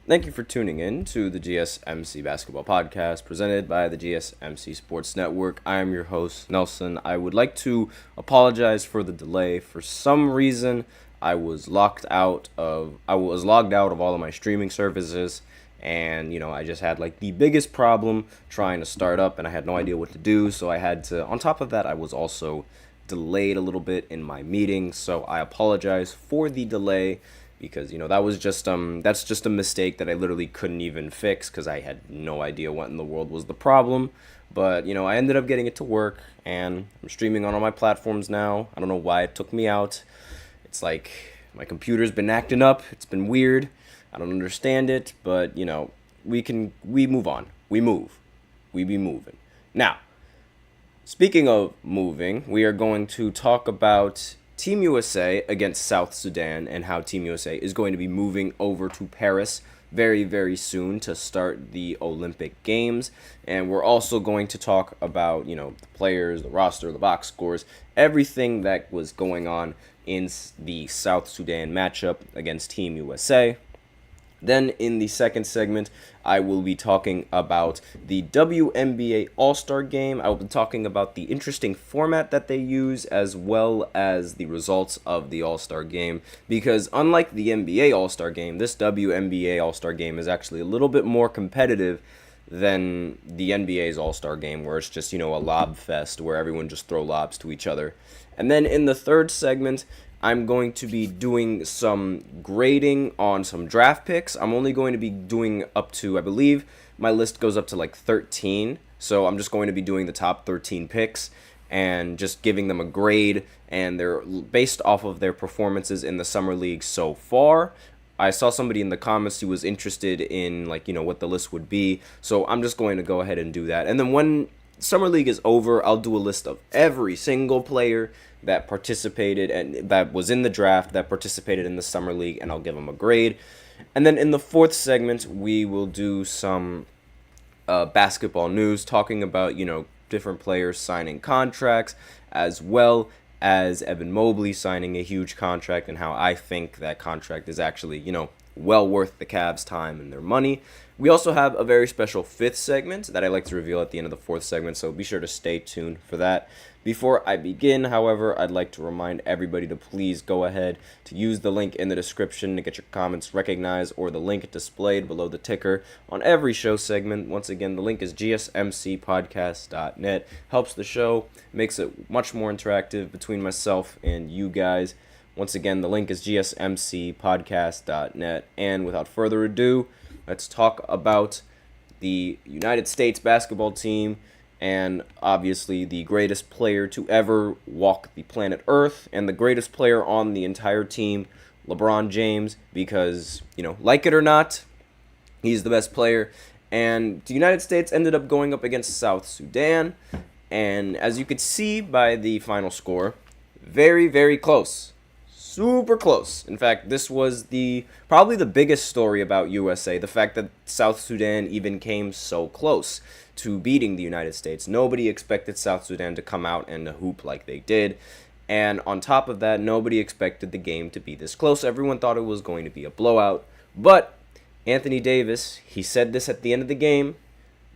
Thank you for tuning in to the GSMC Basketball Podcast presented by the GSMC Sports Network. I am your host, Nelson. I would like to apologize for the delay. For some reason, I was logged out of all of my streaming services, and I just had like the biggest problem trying to start up, and I had no idea what to do. So I had to. On top of that, I was also delayed a little bit in my meeting, so I apologize for the delay because that's just a mistake that I literally couldn't even fix because I had no idea what in the world was the problem. But I ended up getting it to work, and I'm streaming on all my platforms now. I don't know why it took me out. It's like my computer's been acting up. It's been weird. I don't understand it, but we move on. We be moving. Now, speaking of moving, we are going to talk about Team USA against South Sudan and how Team USA is going to be moving over to Paris very, very soon to start the Olympic Games. And we're also going to talk about, the players, the roster, the box scores, everything that was going on in the South Sudan matchup against Team USA. Then in the second segment, I will be talking about the WNBA All-Star Game. I will be talking about the interesting format that they use as well as the results of the All-Star Game. Because unlike the NBA All-Star Game, this WNBA All-Star Game is actually a little bit more competitive than the NBA's All-Star Game, where it's just, a lob fest where everyone just throw lobs to each other. And then in the third segment, I'm going to be doing some grading on some draft picks. I'm only going to be doing up to, I believe, my list goes up to like 13. So I'm just going to be doing the top 13 picks and just giving them a grade. And they're based off of their performances in the Summer League so far. I saw somebody in the comments who was interested in what the list would be. So I'm just going to go ahead and do that. And then when Summer League is over, I'll do a list of every single player that participated and that was in the draft, that participated in the Summer League, and I'll give them a grade. And then in the fourth segment, we will do some basketball news, talking about, different players signing contracts, as well as Evan Mobley signing a huge contract and how I think that contract is actually, well worth the Cavs' time and their money. We also have a very special fifth segment that I like to reveal at the end of the fourth segment, so be sure to stay tuned for that. Before I begin, however, I'd like to remind everybody to please go ahead to use the link in the description to get your comments recognized, or the link displayed below the ticker on every show segment. Once again, the link is GSMCPodcast.net. Helps the show, makes it much more interactive between myself and you guys. Once again, the link is GSMCPodcast.net. And without further ado, let's talk about the United States basketball team and obviously the greatest player to ever walk the planet Earth and the greatest player on the entire team, LeBron James, because, like it or not, he's the best player. And the United States ended up going up against South Sudan. And as you could see by the final score, very, very close. Super close. In fact, this was probably the biggest story about USA, the fact that South Sudan even came so close to beating the United States. Nobody expected South Sudan to come out and hoop like they did. And on top of that, nobody expected the game to be this close. Everyone thought it was going to be a blowout. But Anthony Davis, he said this at the end of the game: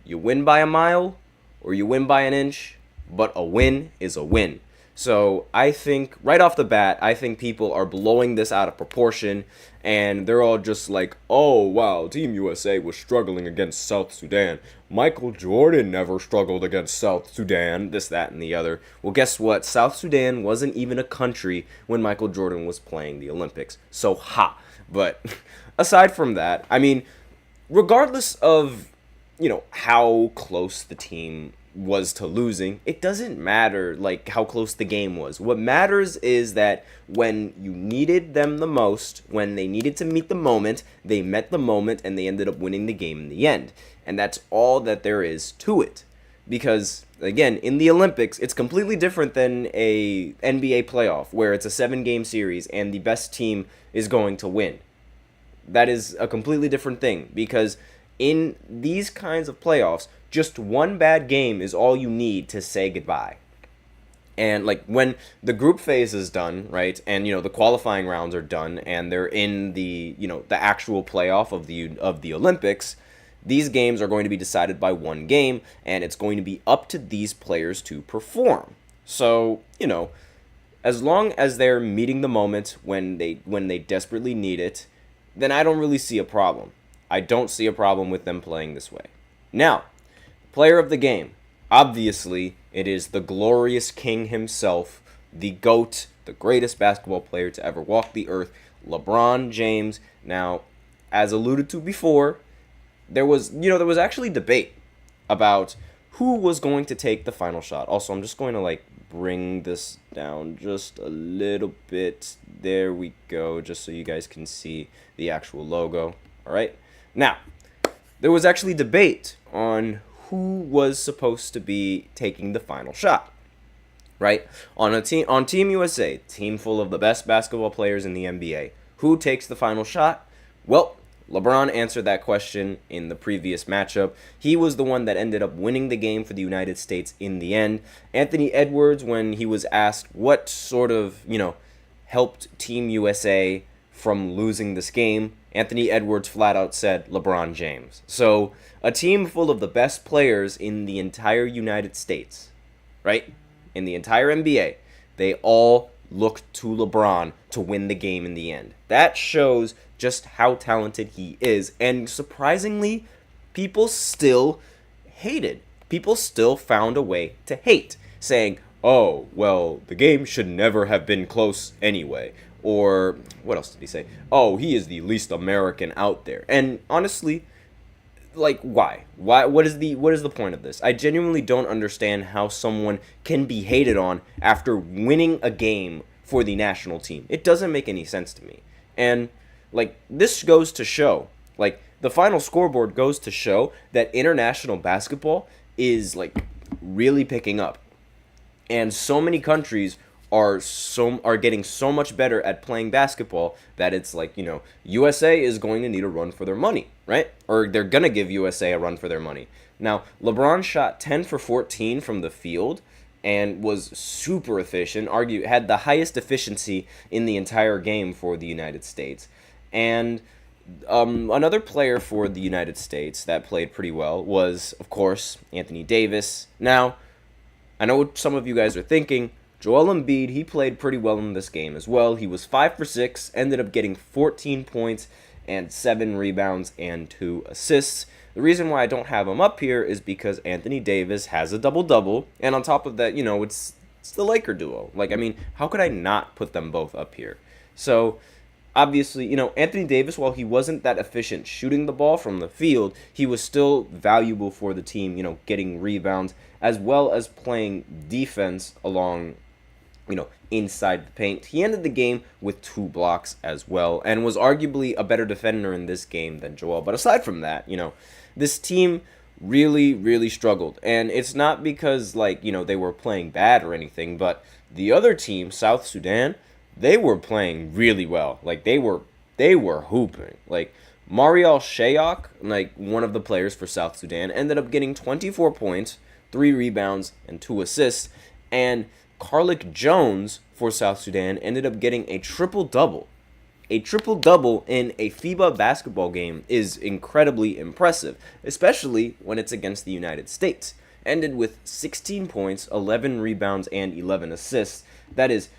you win by a mile or you win by an inch, but a win is a win. So I think right off the bat, I think people are blowing this out of proportion, and they're all just like, oh, wow, Team USA was struggling against South Sudan. Michael Jordan never struggled against South Sudan, this, that, and the other. Well, guess what? South Sudan wasn't even a country when Michael Jordan was playing the Olympics. So, ha. But aside from that, I mean, regardless of, how close the team was to losing, it doesn't matter how close the game was. What matters is that when you needed them the most, when they needed to meet the moment, they met the moment and they ended up winning the game in the end. And that's all that there is to it. Because again, in the Olympics, it's completely different than a NBA playoff where it's a 7-game series and the best team is going to win. That is a completely different thing, because in these kinds of playoffs, just one bad game is all you need to say goodbye. And like when the group phase is done, right, and the qualifying rounds are done, and they're in the the actual playoff of the Olympics, these games are going to be decided by one game, and it's going to be up to these players to perform. So as long as they're meeting the moment when they desperately need it, then I don't really see a problem. I don't see a problem with them playing this way. Now, player of the game. Obviously, it is the glorious king himself, the GOAT, the greatest basketball player to ever walk the earth, LeBron James. Now, as alluded to before, there was actually debate about who was going to take the final shot. Also, I'm just going to bring this down just a little bit. There we go, just so you guys can see the actual logo. All right. Now, there was actually debate on who was supposed to be taking the final shot, right? On Team USA, team full of the best basketball players in the NBA, who takes the final shot? Well, LeBron answered that question in the previous matchup. He was the one that ended up winning the game for the United States in the end. Anthony Edwards, when he was asked what sort of, helped Team USA from losing this game, Anthony Edwards flat out said LeBron James. So, a team full of the best players in the entire United States, right? In the entire NBA, they all looked to LeBron to win the game in the end. That shows just how talented he is. And surprisingly, people still hated. People still found a way to hate, saying, oh, well, the game should never have been close anyway. Or, what else did he say? Oh, he is the least American out there. And honestly, why? What is the point of this? I genuinely don't understand how someone can be hated on after winning a game for the national team. It doesn't make any sense to me. And, this goes to show, the final scoreboard goes to show that international basketball is, really picking up. And so many countries are getting so much better at playing basketball that it's USA is going to need a run for their money, right? Or they're going to give USA a run for their money. Now, LeBron shot 10 for 14 from the field and was super efficient, had the highest efficiency in the entire game for the United States. And another player for the United States that played pretty well was, of course, Anthony Davis. Now, I know what some of you guys are thinking. Joel Embiid, he played pretty well in this game as well. He was 5 for 6, ended up getting 14 points and 7 rebounds and 2 assists. The reason why I don't have him up here is because Anthony Davis has a double-double, and on top of that, it's the Laker duo. How could I not put them both up here? So, obviously, Anthony Davis, while he wasn't that efficient shooting the ball from the field, he was still valuable for the team, getting rebounds, as well as playing defense along inside the paint. He ended the game with 2 blocks as well, and was arguably a better defender in this game than Joel. But aside from that, this team really, really struggled. And it's not because, they were playing bad or anything, but the other team, South Sudan, they were playing really well. They were hooping. Marial Shayok, one of the players for South Sudan, ended up getting 24 points, 3 rebounds, and 2 assists. And Carlick Jones for South Sudan ended up getting a triple-double. A triple-double in a FIBA basketball game is incredibly impressive, especially when it's against the United States. Ended with 16 points, 11 rebounds, and 11 assists. That is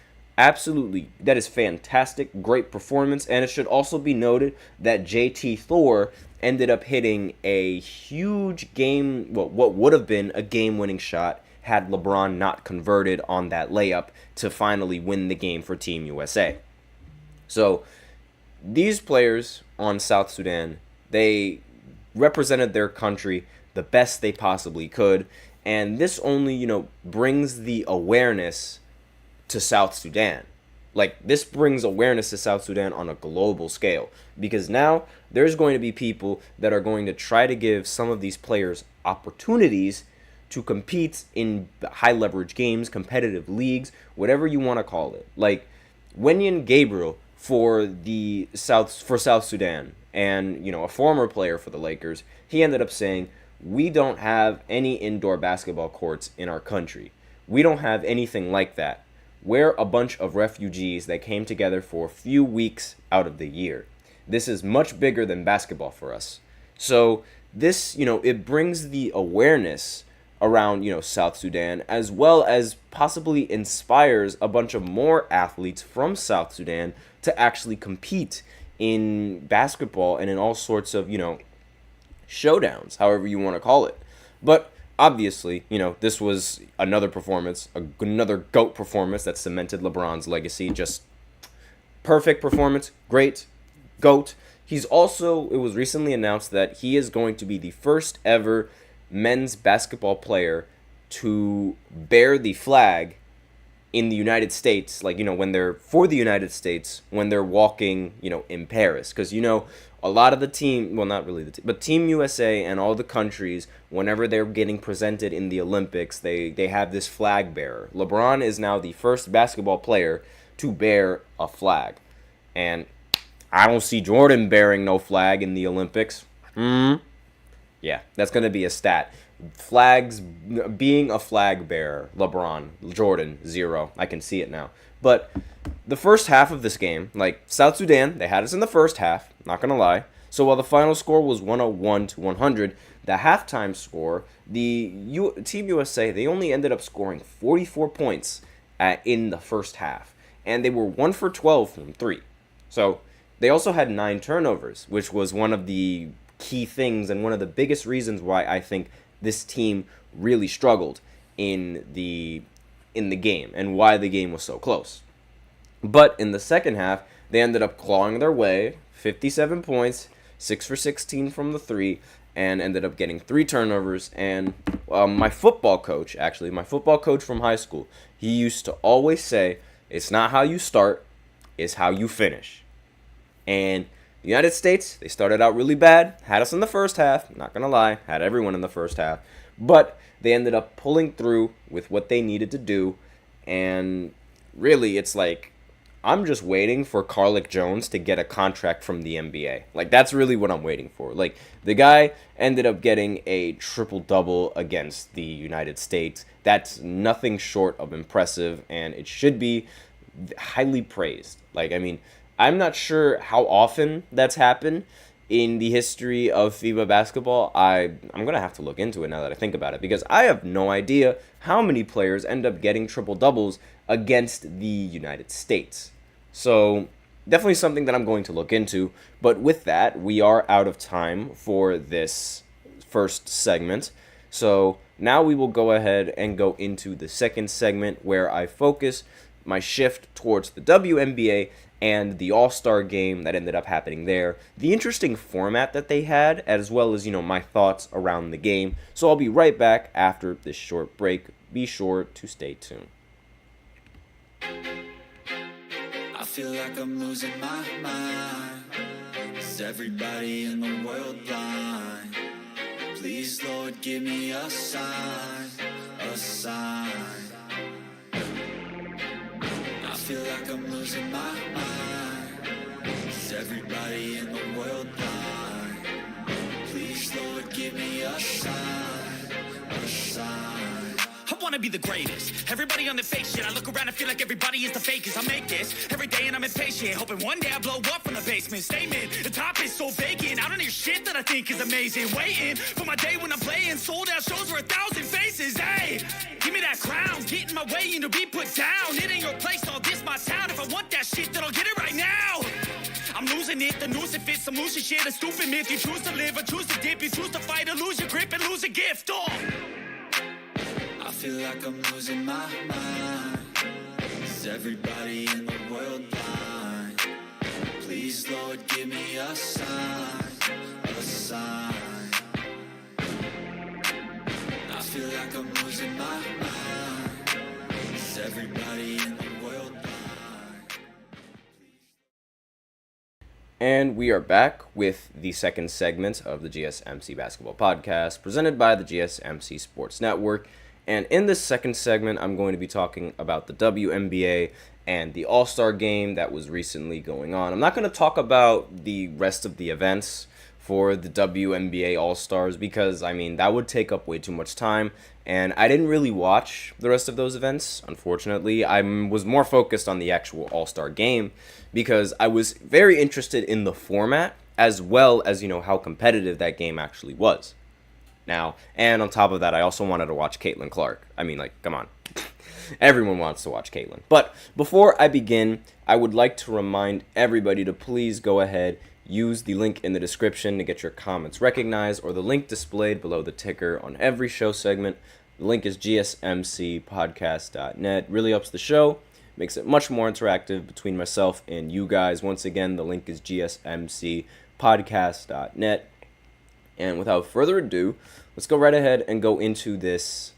fantastic, great performance, and it should also be noted that JT Thor ended up hitting a huge what would have been a game-winning shot had LeBron not converted on that layup to finally win the game for Team USA. So, these players on South Sudan, they represented their country the best they possibly could, and this only, brings the awareness to South Sudan. This brings awareness to South Sudan on a global scale, because now there's going to be people that are going to try to give some of these players opportunities to compete in high leverage games, competitive leagues, whatever you want to call it. Wenyan Gabriel for South Sudan, and a former player for the Lakers, he ended up saying, "We don't have any indoor basketball courts in our country. We don't have anything like that. We're a bunch of refugees that came together for a few weeks out of the year. This is much bigger than basketball for us. So this, it brings the awareness around, South Sudan, as well as possibly inspires a bunch of more athletes from South Sudan to actually compete in basketball and in all sorts of, showdowns, however you want to call it. But obviously, this was another performance, another GOAT performance that cemented LeBron's legacy. Just perfect performance, great, GOAT. It was recently announced that he is going to be the first ever men's basketball player to bear the flag in the United States, when they're for the United States, when they're walking, in Paris. Because, a lot of the team, well, not really the team, but Team USA and all the countries, whenever they're getting presented in the Olympics, they have this flag bearer. LeBron is now the first basketball player to bear a flag. And I don't see Jordan bearing no flag in the Olympics. Yeah, that's going to be a stat. Flags, being a flag bearer, LeBron, Jordan, 0. I can see it now. But the first half of this game, South Sudan, they had us in the first half, not going to lie. So while the final score was 101-100, the halftime score, Team USA, they only ended up scoring 44 points in the first half. And they were 1 for 12 from 3. So they also had 9 turnovers, which was one of the key things and one of the biggest reasons why I think this team really struggled in the game and why the game was so close. But in the second half, they ended up clawing their way, 57 points, 6 for 16 from the 3, and ended up getting 3 turnovers. And my football coach from high school, he used to always say, it's not how you start, it's how you finish. And the United States, they started out really bad, had us in the first half, not going to lie, had everyone in the first half, but they ended up pulling through with what they needed to do, and really, it's I'm just waiting for Carlick Jones to get a contract from the NBA. That's really what I'm waiting for. The guy ended up getting a triple-double against the United States. That's nothing short of impressive, and it should be highly praised. I'm not sure how often that's happened in the history of FIBA basketball. I'm going to have to look into it now that I think about it, because I have no idea how many players end up getting triple-doubles against the United States. So definitely something that I'm going to look into. But with that, we are out of time for this first segment. So now we will go ahead and go into the second segment, where I focus my shift towards the WNBA and the All-Star game that ended up happening there, the interesting format that they had, as well as, my thoughts around the game. So I'll be right back after this short break. Be sure to stay tuned. I feel like I'm losing my mind. Is everybody in the world blind? Please, Lord, give me a sign, a sign. I feel like I'm losing my mind. Is everybody in the world blind? Please, Lord, give me a sign, a sign. I wanna be the greatest. Everybody on the fake shit. I look around and feel like everybody is the fakest. I make this every day and I'm impatient, hoping one day I blow up from the basement. Statement, the top is so vacant. I don't hear shit that I think is amazing. Waiting for my day when I'm playing sold out shows for 1,000 faces. Hey, give me that crown, get in my way and to be put down. It ain't your place, all this my town. If I want that shit, then I'll get it right now. I'm losing it, the noose it fits. I'm losing shit, a stupid myth. You choose to live or choose to dip. You choose to fight or lose your grip and lose a gift. Oh. I feel like I'm losing my mind. Is everybody in the world blind? Please, Lord, give me a sign, a sign. I feel like I'm losing my mind. Is everybody in the world blind? And we are back with the second segment of the GSMC Basketball Podcast, presented by the GSMC Sports Network. And in this second segment, I'm going to be talking about the WNBA and the All-Star game that was recently going on. I'm not going to talk about the rest of the events for the WNBA All-Stars because, I mean, that would take up way too much time, and I didn't really watch the rest of those events, unfortunately. I was more focused on the actual All-Star game because I was very interested in the format as well as, how competitive that game actually was. Now, and on top of that, I also wanted to watch Caitlin Clark. I mean, come on. Everyone wants to watch Caitlin. But before I begin, I would like to remind everybody to please go ahead, use the link in the description to get your comments recognized, or the link displayed below the ticker on every show segment. The link is GSMCPodcast.net. Really helps the show, makes it much more interactive between myself and you guys. Once again, the link is GSMCPodcast.net. And without further ado, let's go right ahead and go into this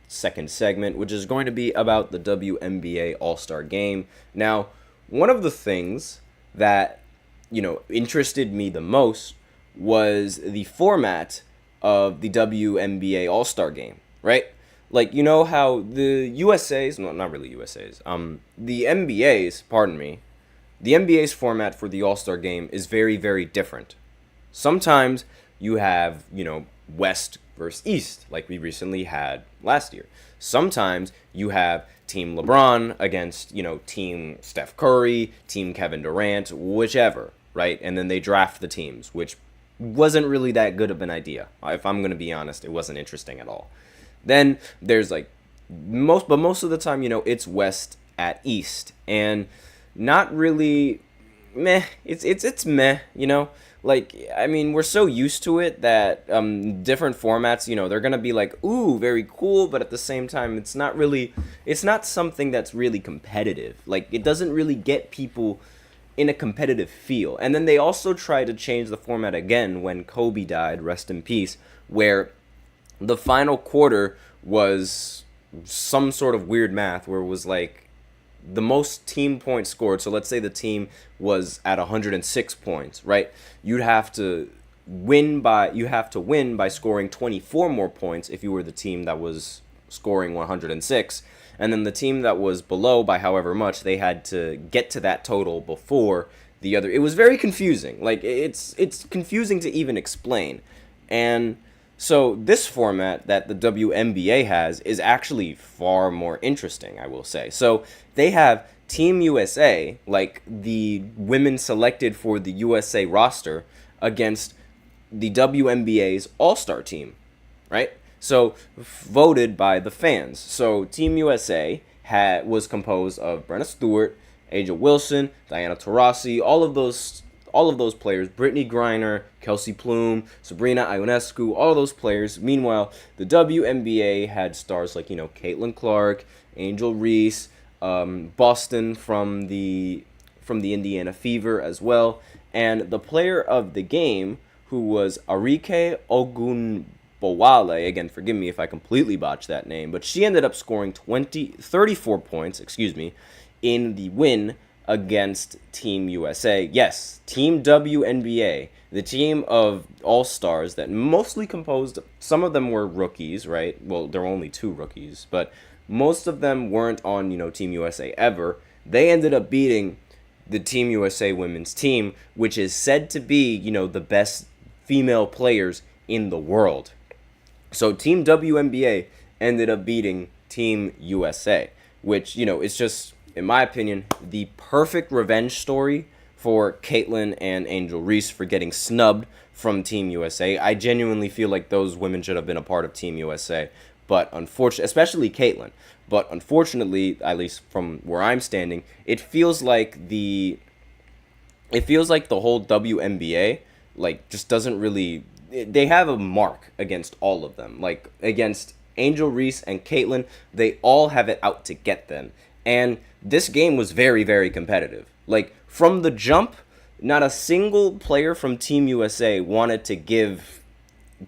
second segment, which is going to be about the WNBA All-Star Game. Now, one of the things that, interested me the most was the format of the WNBA All-Star Game, right? How the USA's, well, not really USA's, the NBA's, the NBA's format for the All-Star Game is very, very different. Sometimes you have, West versus East, like we recently had last year. Sometimes you have Team LeBron against, Team Steph Curry, Team Kevin Durant, whichever, right? And then they draft the teams, which wasn't really that good of an idea. If I'm going to be honest, it wasn't interesting at all. Then there's most of the time, it's West at East, and not really meh. It's meh, we're so used to it that different formats, they're going to be ooh, very cool, but at the same time, it's not something that's really competitive. It doesn't really get people in a competitive feel. And then they also tried to change the format again when Kobe died, rest in peace, where the final quarter was some sort of weird math where it was the most team points scored. So let's say the team was at 106 points, right? You'd have to win by scoring 24 more points if you were the team that was scoring 106, and then the team that was below by however much, they had to get to that total before the other. It was very confusing. It's confusing to even explain. And so this format that the WNBA has is actually far more interesting, I will say. So they have Team USA, the women selected for the USA roster, against the WNBA's All-Star team, right? So voted by the fans. So Team USA was composed of Brenna Stewart, Aja Wilson, Diana Taurasi, all of those players, Brittany Griner, Kelsey Plum, Sabrina Ionescu, all of those players. Meanwhile, the WNBA had stars like, Caitlin Clark, Angel Reese, Boston from the Indiana Fever as well, and the player of the game, who was Arike Ogunbowale, again, forgive me if I completely botched that name, but she ended up scoring 34 points, in the win against Team USA. Yes, Team WNBA, the team of all-stars that mostly composed, some of them were rookies, right? Well, there were only 2 rookies, but most of them weren't on, Team USA ever. They ended up beating the Team USA women's team, which is said to be, the best female players in the world. So Team WNBA ended up beating Team USA, which, is just, in my opinion, the perfect revenge story for Caitlin and Angel Reese for getting snubbed from Team USA. I genuinely feel like those women should have been a part of Team USA, but unfortunately, especially Caitlin. But unfortunately, at least from where I'm standing, it feels like the whole WNBA just doesn't really. They have a mark against all of them. Against Angel Reese and Caitlin, they all have it out to get them. And this game was very, very competitive. From the jump, not a single player from Team USA wanted to give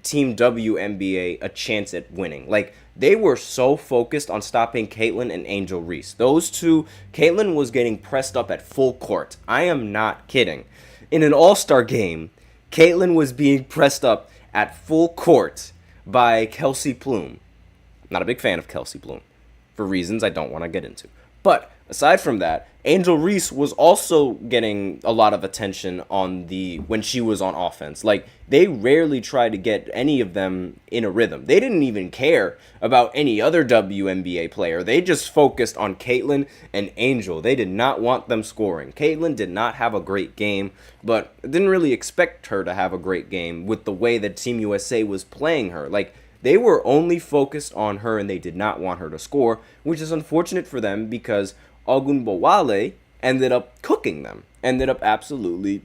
Team WNBA a chance at winning. They were so focused on stopping Caitlin and Angel Reese. Those two, Caitlin was getting pressed up at full court. I am not kidding. In an all-star game, Caitlin was being pressed up at full court by Kelsey Plum. Not a big fan of Kelsey Plum, for reasons I don't want to get into. But aside from that, Angel Reese was also getting a lot of attention when she was on offense. Like, they rarely try to get any of them in a rhythm. They didn't even care about any other WNBA player. They just focused on Caitlyn and Angel. They did not want them scoring. Caitlyn did not have a great game, but didn't really expect her to have a great game with the way that Team USA was playing her. Like, they were only focused on her and they did not want her to score, which is unfortunate for them because Ogunbowale ended up cooking them, ended up absolutely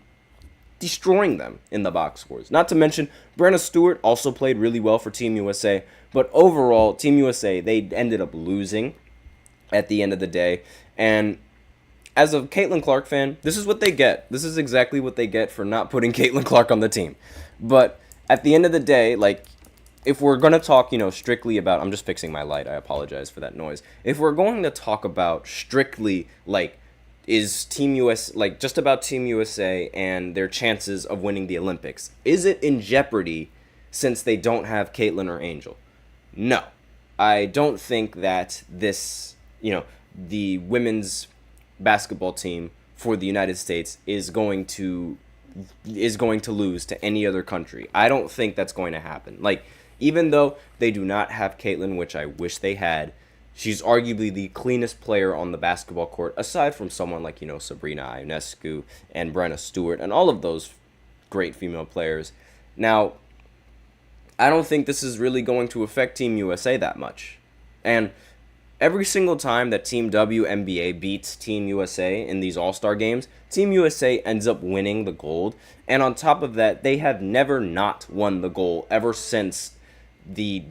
destroying them in the box scores. Not to mention, Brenna Stewart also played really well for Team USA, but overall, Team USA, they ended up losing at the end of the day. And as a Caitlin Clark fan, this is what they get. This is exactly what they get for not putting Caitlin Clark on the team. But at the end of the day, like, if we're going to talk, strictly about... I'm just fixing my light. I apologize for that noise. If we're going to talk about strictly, like, is Team US... like, just about Team USA and their chances of winning the Olympics, is it in jeopardy since they don't have Caitlyn or Angel? No. I don't think that this, the women's basketball team for the United States is going to lose to any other country. I don't think that's going to happen. Like, even though they do not have Caitlyn, which I wish they had, she's arguably the cleanest player on the basketball court, aside from someone like, Sabrina Ionescu and Brenna Stewart and all of those great female players. Now, I don't think this is really going to affect Team USA that much. And every single time that Team WNBA beats Team USA in these All-Star games, Team USA ends up winning the gold. And on top of that, they have never not won the gold ever since the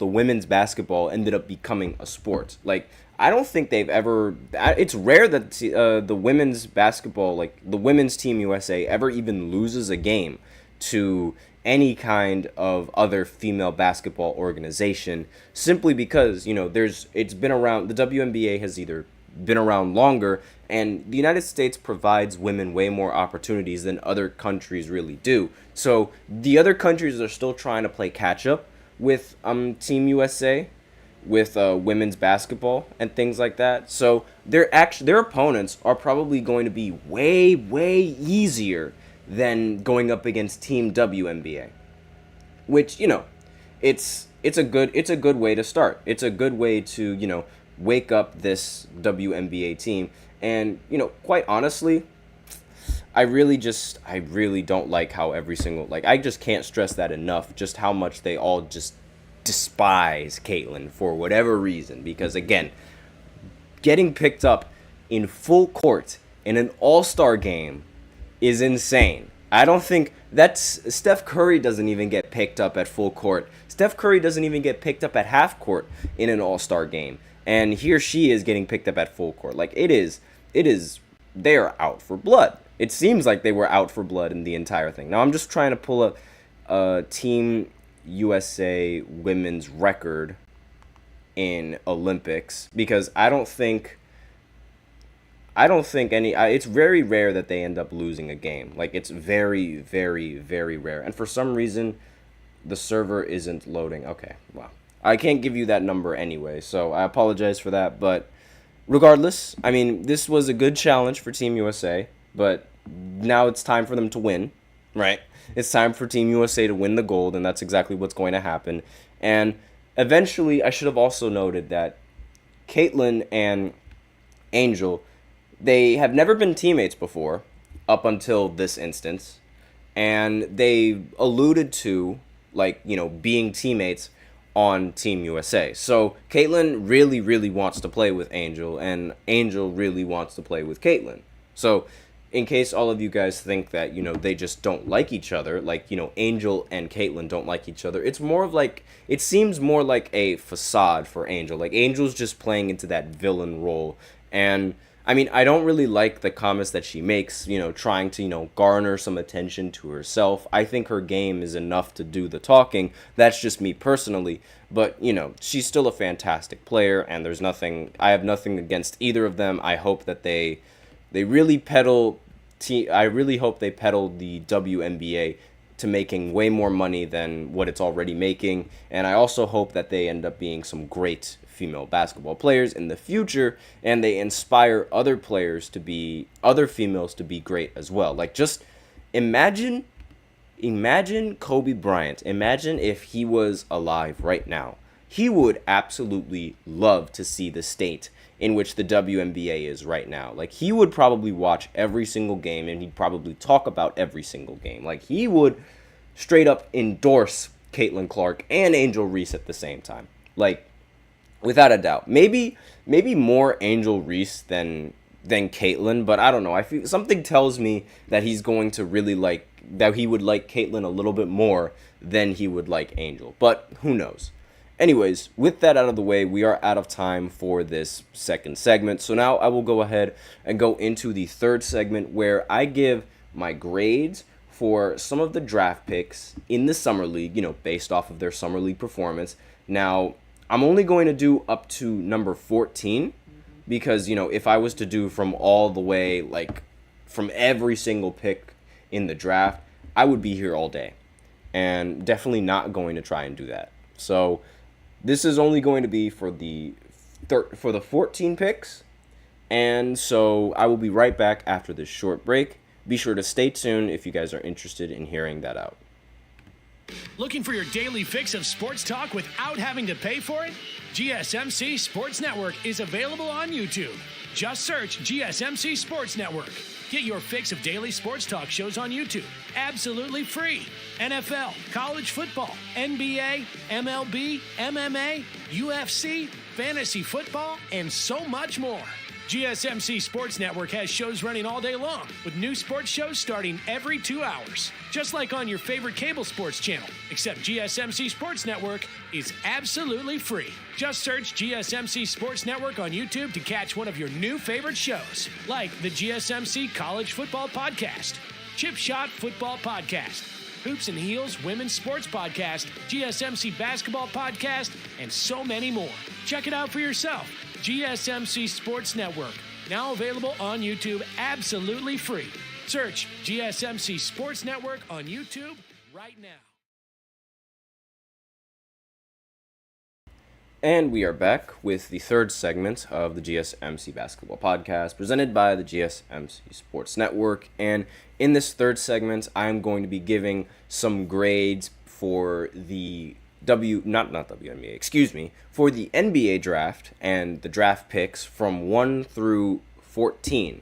women's basketball ended up becoming a sport. Like, I don't think they've ever... It's rare that the women's basketball, like the women's Team USA, ever even loses a game to any kind of other female basketball organization, simply because, it's been around... The WNBA has either been around longer, and the United States provides women way more opportunities than other countries really do. So the other countries are still trying to play catch up with Team USA, with women's basketball and things like that. So their opponents are probably going to be way, way easier than going up against Team WNBA, which, it's a good way to start. It's a good way to, wake up this WNBA team. And, quite honestly, I really don't like how every single... Like, I just can't stress that enough, just how much they all just despise Caitlyn for whatever reason. Because, again, getting picked up in full court in an all-star game is insane. I don't think... Steph Curry doesn't even get picked up at full court. Steph Curry doesn't even get picked up at half court in an all-star game. And he or she is getting picked up at full court. Like, they are out for blood. It seems like they were out for blood in the entire thing. Now, I'm just trying to pull up Team USA women's record in Olympics, because I don't think any... it's very rare that they end up losing a game. Like, it's very, very, very rare. And for some reason, the server isn't loading. Okay, wow. I can't give you that number anyway, so I apologize for that. But regardless, I mean, this was a good challenge for Team USA, but now it's time for them to win, right? It's time for Team USA to win the gold, and that's exactly what's going to happen. And eventually, I should have also noted that Caitlyn and Angel, they have never been teammates before, up until this instance, and they alluded to, like, being teammates on Team USA. So Caitlyn really, really wants to play with Angel, and Angel really wants to play with Caitlyn. So in case all of you guys think that, they just don't like each other, like, Angel and Caitlyn don't like each other, it's more of like... It seems more like a facade for Angel. Like, Angel's just playing into that villain role. And I mean, I don't really like the comments that she makes, trying to, garner some attention to herself. I think her game is enough to do the talking. That's just me personally. But, she's still a fantastic player, and I have nothing against either of them. I hope that they really pedal... I really hope they pedal the WNBA to making way more money than what it's already making. And I also hope that they end up being some great female basketball players in the future, and they inspire other females to be great as well. Like, just imagine Kobe Bryant. Imagine if he was alive right now. He would absolutely love to see the state in which the WNBA is right now. Like, he would probably watch every single game, and he'd probably talk about every single game. Like, he would straight up endorse Caitlin Clark and Angel Reese at the same time. Like, without a doubt. Maybe more Angel Reese than Caitlin, but I don't know. I feel something tells me that he's going to really that he would like Caitlin a little bit more than he would like Angel. But who knows? Anyways, with that out of the way, we are out of time for this second segment. So now I will go ahead and go into the third segment where I give my grades for some of the draft picks in the Summer League, based off of their Summer League performance. Now, I'm only going to do up to number 14 because, if I was to do from all the way, from every single pick in the draft, I would be here all day. And definitely not going to try and do that. So this is only going to be for the 14 picks. And so I will be right back after this short break. Be sure to stay tuned if you guys are interested in hearing that out. Looking for your daily fix of sports talk without having to pay for it? GSMC Sports Network is available on YouTube. Just search GSMC Sports Network. Get your fix of daily sports talk shows on YouTube, absolutely free. NFL, college football, NBA, MLB, MMA, UFC, fantasy football, and so much more. GSMC Sports Network has shows running all day long, with new sports shows starting every 2 hours. Just like on your favorite cable sports channel, except GSMC Sports Network is absolutely free. Just search GSMC Sports Network on YouTube to catch one of your new favorite shows, like the GSMC College Football Podcast, Chip Shot Football Podcast, Hoops and Heels Women's Sports Podcast, GSMC Basketball Podcast, and so many more. Check it out for yourself. GSMC Sports Network, now available on YouTube absolutely free. Search GSMC Sports Network on YouTube right now. And we are back with the third segment of the GSMC Basketball Podcast presented by the GSMC Sports Network. And in this third segment, I'm going to be giving some grades for the for the NBA draft and the draft picks from 1 through 14.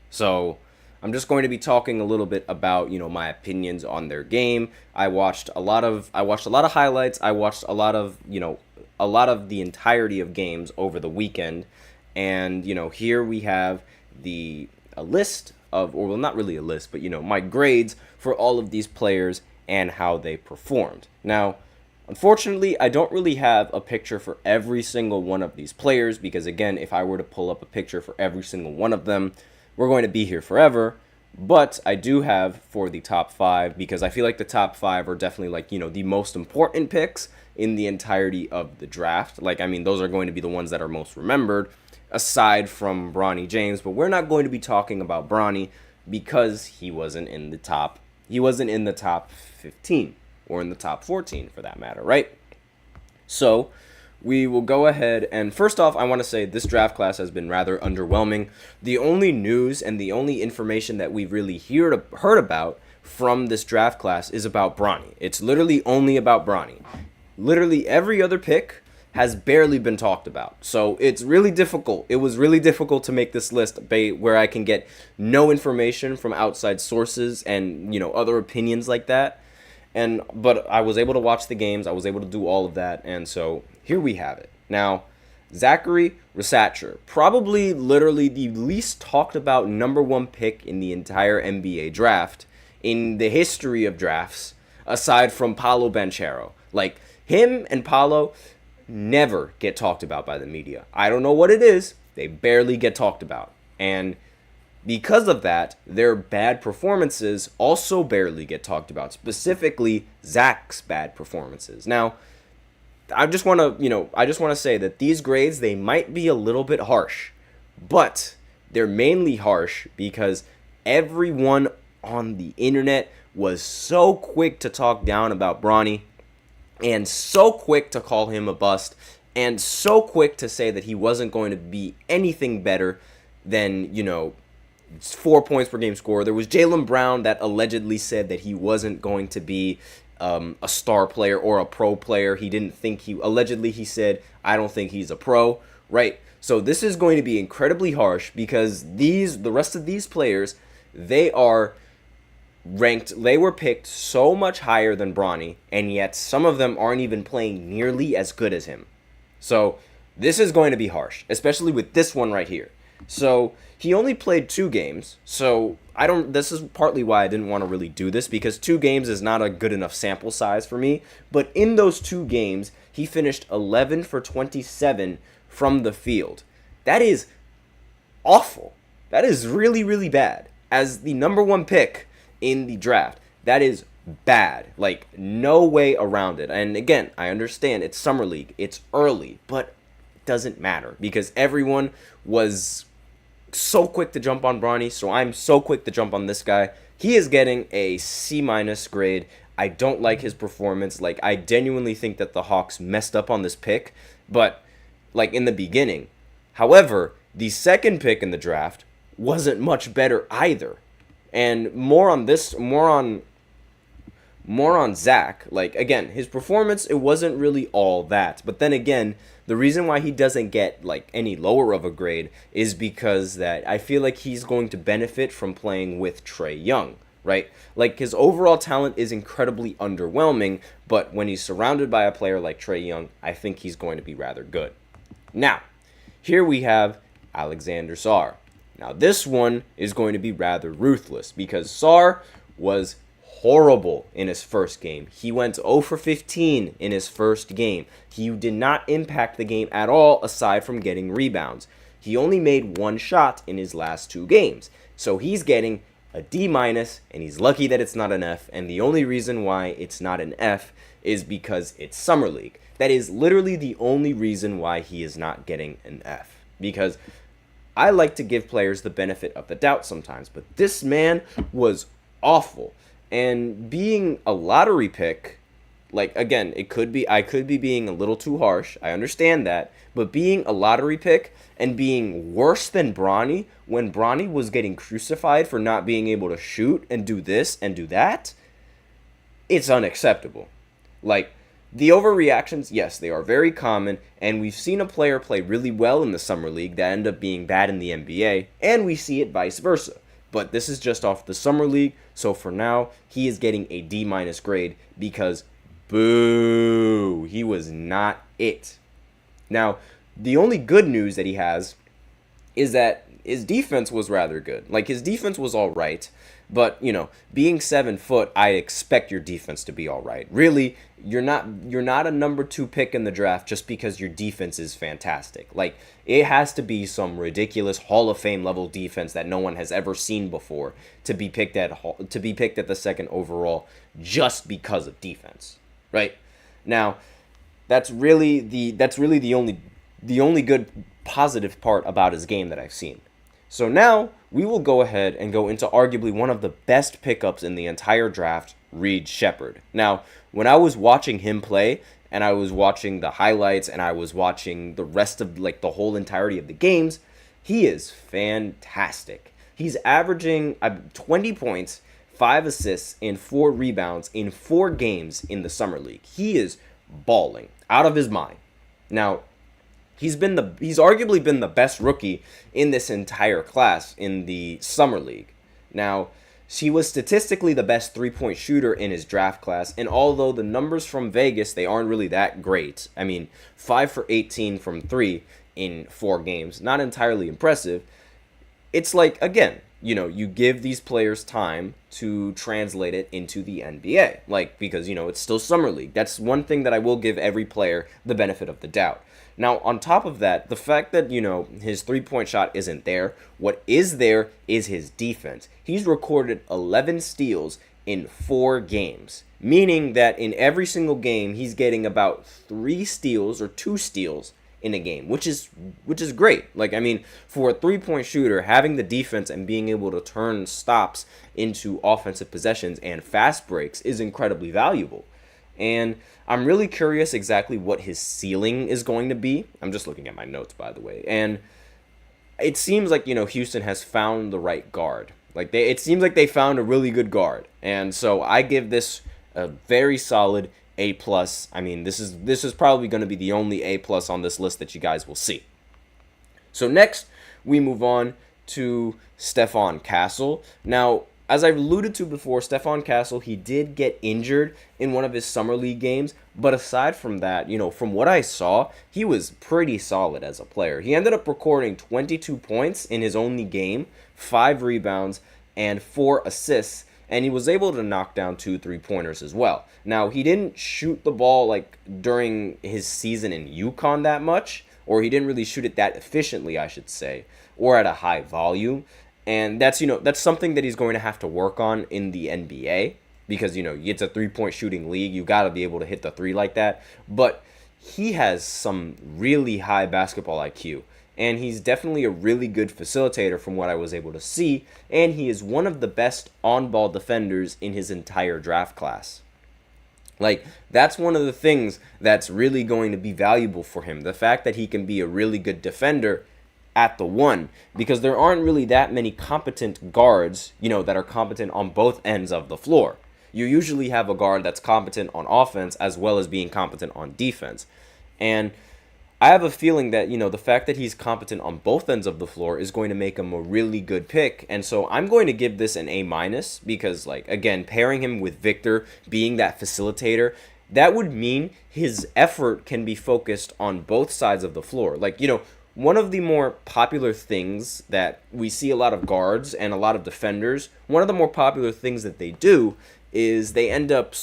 So I'm just going to be talking a little bit about, my opinions on their game. I watched a lot of highlights. I watched a lot of the entirety of games over the weekend. And, here we have a list of, or well, not really a list, but, my grades for all of these players and how they performed. Now, unfortunately, I don't really have a picture for every single one of these players because, again, if I were to pull up a picture for every single one of them, we're going to be here forever. But I do have for the top 5 because I feel like the top 5 are definitely the most important picks in the entirety of the draft. Those are going to be the ones that are most remembered aside from Bronny James. But we're not going to be talking about Bronny because he wasn't in the top 15. Or in the top 14 for that matter, right? So we will go ahead and first off, I want to say this draft class has been rather underwhelming. The only news and the only information that we've really heard about from this draft class is about Bronny. It's literally only about Bronny. Literally every other pick has barely been talked about. So it's really difficult. It was really difficult to make this list where I can get no information from outside sources and, other opinions like that. But I was able to watch the games. I was able to do all of that. And so here we have it. Now, Zachary Rasacher, probably literally the least talked about number 1 pick in the entire NBA draft in the history of drafts, aside from Paolo Banchero. Him and Paolo never get talked about by the media. I don't know what it is. They barely get talked about. And because of that, their bad performances also barely get talked about, specifically Zach's bad performances. Now, I just want to say that these grades, they might be a little bit harsh, but they're mainly harsh because everyone on the internet was so quick to talk down about Bronny and so quick to call him a bust and so quick to say that he wasn't going to be anything better than, 4 points per game scorer. There was Jaylen Brown that allegedly said that he wasn't going to be a star player or a pro player. He didn't think allegedly he said, I don't think he's a pro, right? So this is going to be incredibly harsh because the rest of these players, they are ranked, they were picked so much higher than Bronny, and yet some of them aren't even playing nearly as good as him. So this is going to be harsh, especially with this one right here. So he only played 2 games, so this is partly why I didn't want to really do this, because 2 games is not a good enough sample size for me. But in those 2 games, he finished 11 for 27 from the field. That is awful. That is really, really bad. As the number 1 pick in the draft, that is bad. Like, no way around it. And again, I understand it's summer league, it's early, but it doesn't matter because everyone was so quick to jump on Bronny, so I'm so quick to jump on this guy. He is getting a C- grade. I don't like his performance. Like, I genuinely think that the Hawks messed up on this pick, but like in the beginning. However, the second pick in the draft wasn't much better either. And more on Zach. Like, again, his performance, it wasn't really all that. But then again, the reason why he doesn't get like any lower of a grade is because that I feel like he's going to benefit from playing with Trae Young, right? Like, his overall talent is incredibly underwhelming, but when he's surrounded by a player like Trae Young, I think he's going to be rather good. Now, here we have Alexander Sarr. Now, this one is going to be rather ruthless because Sarr was horrible in his first game. He went 0 for 15 in his first game. He did not impact the game at all aside from getting rebounds. He only made 1 shot in his last 2 games. So he's getting a D-, and he's lucky that it's not an F. And the only reason why it's not an F is because it's Summer League. That is literally the only reason why he is not getting an F. Because I like to give players the benefit of the doubt sometimes, but this man was awful. And being a lottery pick, like, again, I could be being a little too harsh. I understand that. But being a lottery pick and being worse than Bronny when Bronny was getting crucified for not being able to shoot and do this and do that, it's unacceptable. Like, the overreactions, yes, they are very common, and we've seen a player play really well in the Summer League that end up being bad in the NBA, and we see it vice versa. But this is just off the Summer League, so for now, he is getting a D- grade because, boo, he was not it. Now, the only good news that he has is that his defense was rather good. Like, his defense was all right, but, being 7 foot, I expect your defense to be all right. Really, you're not a number 2 pick in the draft just because your defense is fantastic. Like, it has to be some ridiculous Hall of Fame level defense that no one has ever seen before to be picked at the 2nd overall just because of defense, right? Now, that's really the only good positive part about his game that I've seen. So now we will go ahead and go into arguably one of the best pickups in the entire draft, Reed Sheppard. Now, when I was watching him play and I was watching the highlights and I was watching the rest of like the whole entirety of the games, he is fantastic. He's averaging 20 points, 5 assists, and 4 rebounds in 4 games in the Summer League. He is balling out of his mind. Now, he's arguably been the best rookie in this entire class in the Summer League. Now, he was statistically the best 3-point shooter in his draft class, and although the numbers from Vegas, they aren't really that great. I mean, 5 for 18 from 3 in 4 games, not entirely impressive. It's like, again, you give these players time to translate it into the NBA, like, because, it's still Summer League. That's one thing that I will give every player the benefit of the doubt. Now, on top of that, the fact that, his 3-point shot isn't there, what is there is his defense. He's recorded 11 steals in 4 games, meaning that in every single game, he's getting about 3 steals or 2 steals in a game, which is great. Like, I mean, for a 3-point shooter, having the defense and being able to turn stops into offensive possessions and fast breaks is incredibly valuable. And I'm really curious exactly what his ceiling is going to be. I'm just looking at my notes, by the way. And it seems like, Houston has found the right guard. It seems like they found a really good guard. And so I give this a very solid A+. I mean, this is probably going to be the only A+ on this list that you guys will see. So next, we move on to Stephon Castle. Now, as I've alluded to before, Stephon Castle, he did get injured in one of his summer league games, but aside from that, from what I saw, he was pretty solid as a player. He ended up recording 22 points in his only game, 5 rebounds, and 4 assists, and he was able to knock down 2 3-pointers as well. Now, he didn't shoot the ball during his season in UConn that much, or he didn't really shoot it that efficiently, I should say, or at a high volume. And that's something that he's going to have to work on in the NBA because, it's a 3-point shooting league. You got to be able to hit the 3 like that. But he has some really high basketball IQ. And he's definitely a really good facilitator from what I was able to see. And he is one of the best on-ball defenders in his entire draft class. That's one of the things that's really going to be valuable for him. The fact that he can be a really good defender at the 1, because there aren't really that many competent guards, that are competent on both ends of the floor. You usually have a guard that's competent on offense as well as being competent on defense. And I have a feeling that, the fact that he's competent on both ends of the floor is going to make him a really good pick. And so I'm going to give this an A- because, again, pairing him with Victor, being that facilitator, that would mean his effort can be focused on both sides of the floor. One of the more popular things that we see a lot of guards and a lot of defenders, one of the more popular things that they do is they end up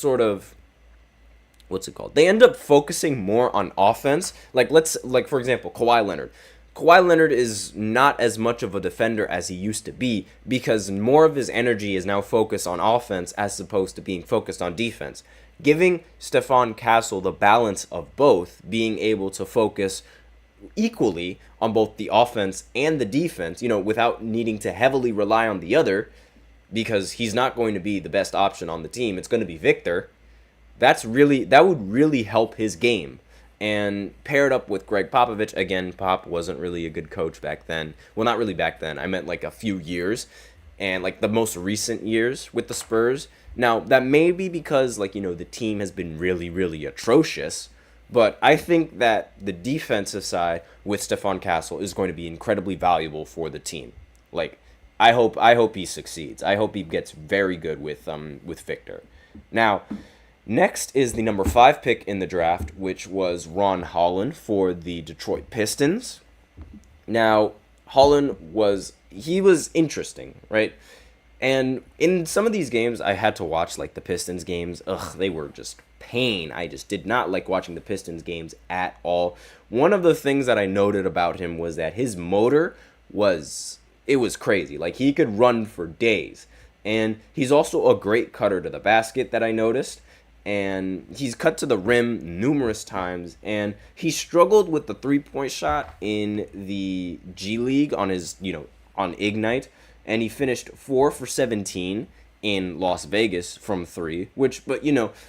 They end up focusing more on offense. For example, Kawhi Leonard. Kawhi Leonard is not as much of a defender as he used to be because more of his energy is now focused on offense as opposed to being focused on defense. Giving Stephon Castle the balance of both, being able to focus equally on both the offense and the defense, without needing to heavily rely on the other because he's not going to be the best option on the team. It's going to be Victor. That would really help his game. And paired up with Greg Popovich, again, Pop wasn't really a good coach back then. Well, not really back then. I meant a few years and the most recent years with the Spurs. Now, that may be because the team has been really, really atrocious. But I think that the defensive side with Stephon Castle is going to be incredibly valuable for the team. I hope he succeeds. I hope he gets very good with Victor. Now, next is the number 5 pick in the draft, which was Ron Holland for the Detroit Pistons. Now, Holland was interesting, right? And in some of these games, I had to watch the Pistons games. They were just pain. I just did not like watching the Pistons games at all. One of the things that I noted about him was that his motor was crazy. He could run for days. And he's also a great cutter to the basket that I noticed. And he's cut to the rim numerous times. And he struggled with the 3-point shot in the G League on his, on Ignite. And he finished 4 for 17 in Las Vegas from 3, but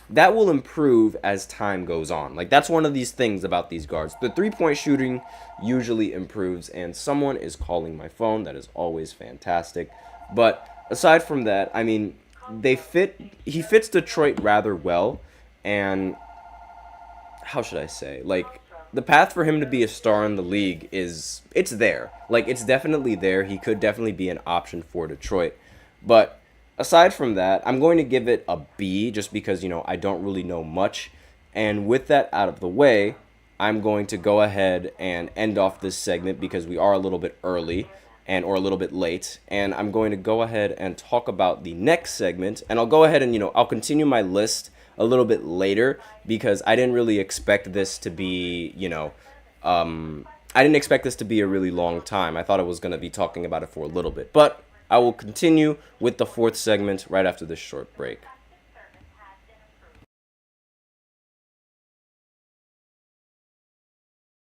that will improve as time goes on. That's one of these things about these guards. The 3-point shooting usually improves, and someone is calling my phone. That is always fantastic. But aside from that, I mean, he fits Detroit rather well, and how should I say? The path for him to be a star in the league it's there. It's definitely there. He could definitely be an option for Detroit. But aside from that, I'm going to give it a B just because, I don't really know much. And with that out of the way, I'm going to go ahead and end off this segment because we are a little bit early or a little bit late. And I'm going to go ahead and talk about the next segment. And I'll go ahead and, I'll continue my list a little bit later because I didn't really expect this to be, I didn't expect this to be a really long time. I thought I was going to be talking about it for a little bit. But I will continue with the 4th segment right after this short break.